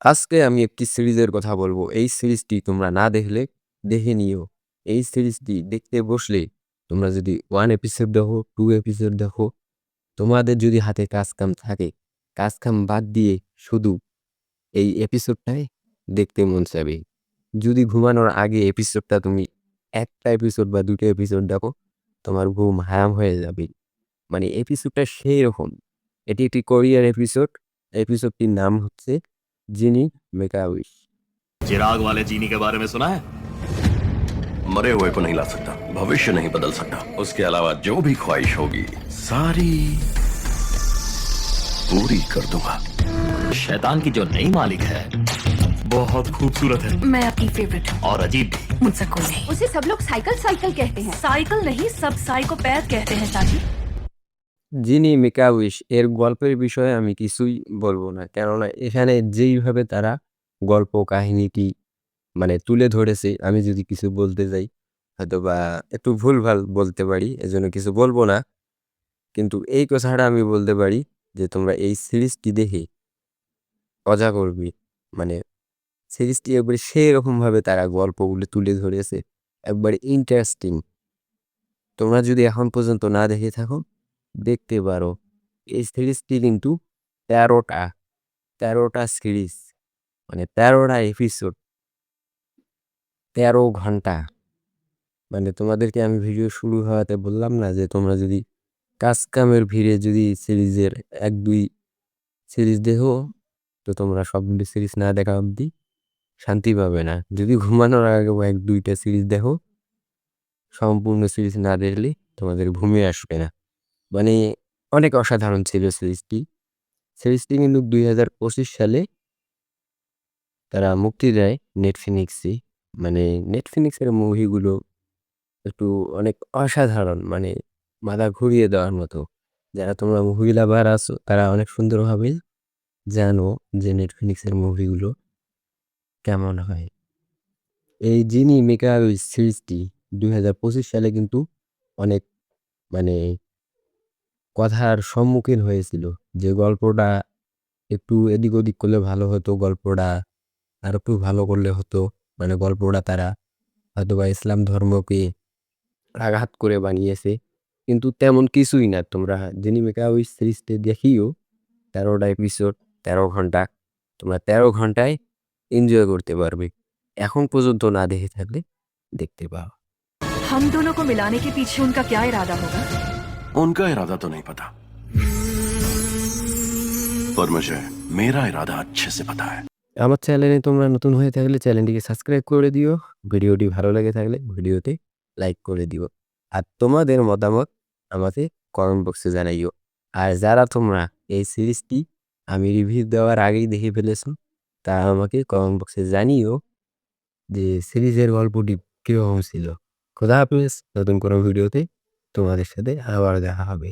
আজকে আমি একটি সিরিজের কথা বলবো। এই সিরিজটি তোমরা না দেখলে দেখে নিও। এই সিরিজটি দেখতে বসলে তোমরা যদি 1 এপিসোড দেখো, 2 এপিসোড দেখো, তোমাদের যদি হাতে কাজ-কাম থাকে, কাজ-কাম বাদ দিয়ে শুধু এই এপিসোডটাই দেখতে মন চাবে। যদি ঘুমানোর আগে এপিসোডটা তুমি ১ টা এপিসোড বা ২ টা এপিসোড দেখো, তোমার ঘুম হারাম হয়ে যাবে। মানে এপিসোডটা সেইরকম। এটি একটি কোরিয়ার এপিসোড। এপিসোডটির নাম হচ্ছে 'জিনি মেক আ উইশ'। चिराग वाले जीनी के बारे में सुना है? मरे हुए को नहीं ला सकता, भविष्य नहीं बदल सकता, उसके अलावा जो भी ख्वाहिश होगी सारी पूरी कर दूंगा। शैतान की जो नई मालिक है बहुत खूबसूरत है मैं आपकी फेवरेट हूँ। और अजीब भी। मुझसे कोई नहीं। उसे सब लोग साइकिल साइकिल कहते हैं। साइकिल नहीं, सब साइकोपैथ कहते हैं चाची। 'জিনি মেক আ উইশ' এর গল্পের বিষয়ে আমি কিছুই বলব না। কেননা এখানে যেইভাবে তারা গল্প কাহিনীটি মানে তুলে ধরেছে, আমি যদি কিছু বলতে যাই হয়তোবা একটু ভুলভাল বলতে পারি। এজন্য কিছু বলব না। কিন্তু এই কথাটা আমি বলতে পারি যে তোমরা এই সিরিজটি দেখে মজা করবে। মানে সিরিজটি একবারে সেরকমভাবে তারা গল্পগুলো তুলে ধরেছে। একবারে ইন্টারেস্টিং। তোমরা যদি এখন পর্যন্ত না দেখে থাকো, দেখতে পারো। এই সিরিজটি কিন্তু ১৩ টা সিরিজ। মানে ১৩ টা এপিসোড, ১৩ ঘন্টা। মানে তোমাদেরকে আমি ভিডিও শুরু হওয়াতে বললাম না যে তোমরা যদি কাজ-কামের ভিড়ে যদি সিরিজের ১-২ সিরিজ দেখো, তো তোমরা সবগুলো সিরিজ না দেখা অবধি শান্তি পাবে না। যদি ঘুমানোর আগে ১-২ টা সিরিজ দেখো, সম্পূর্ণ সিরিজ না দেখলে তোমাদের ঘুমই আসবে না। মানে অনেক অসাধারণ ছিল সিরিজটি। সিরিজটি কিন্তু ২০২৫ সালে তারা মুক্তি দেয় নেটফ্লিক্সে। মানে নেটফ্লিক্সের মুভিগুলো একটু অনেক অসাধারণ, মানে মাথা ঘুরিয়ে দেওয়ার মতো। যারা তোমরা মুভি লাভার আছো তারা অনেক সুন্দরভাবে জানো যে নেটফ্লিক্সের মুভিগুলো কেমন হয়। এই 'জিনি মেক আ উইশ' সিরিজটি ২০২৫ সালে কিন্তু অনেক মানে কথার সম্মুখীন হয়েছিল যে গল্পটা একটু এদিক ওদিক করলে ভালো হতো, গল্পটা আরেকটু ভালো করলে হতো। মানে গল্পটা তারা হয়তোবা ইসলাম ধর্মকে আঘাত করে বানিয়েছে। কিন্তু তেমন কিছুই না। তোমরা 'জিনি মেক আ উইশ' সিরিজটি দেখিও। ১৩ টা এপিসোড, ১৩ ঘন্টা। তোমরা ১৩ ঘন্টায় এনজয় করতে পারবে। এখন পর্যন্ত না দেখে থাকলে দেখতে পাও। हम दोनों को मिलाने के पीछे उनका क्या इरादा होगा? उनका इरादा तो नहीं पता, पर मुझे मेरा इरादा अच्छे से पता है। আমার চ্যানেলে তোমরা নতুন হয়ে থাকলে চ্যানেলটিকে সাবস্ক্রাইব করে দিও। ভিডিওটি ভালো লেগে থাকলে ভিডিওতে লাইক করে দিও। আর তোমাদের মতামত আমাকে কমেন্ট বক্সে জানাইও। আর যারা তোমরা এই সিরিজটি আমি রিভিউ দেওয়ার আগেই দেখে ফেলেছো, তা আমাকে কমেন্ট বক্সে জানিও যে সিরিজের গল্পটি কিরকম ছিল। খোদা হাফেজ। নতুন কোনো ভিডিওতে তোমাদের সাথে আবার দেখা হবে।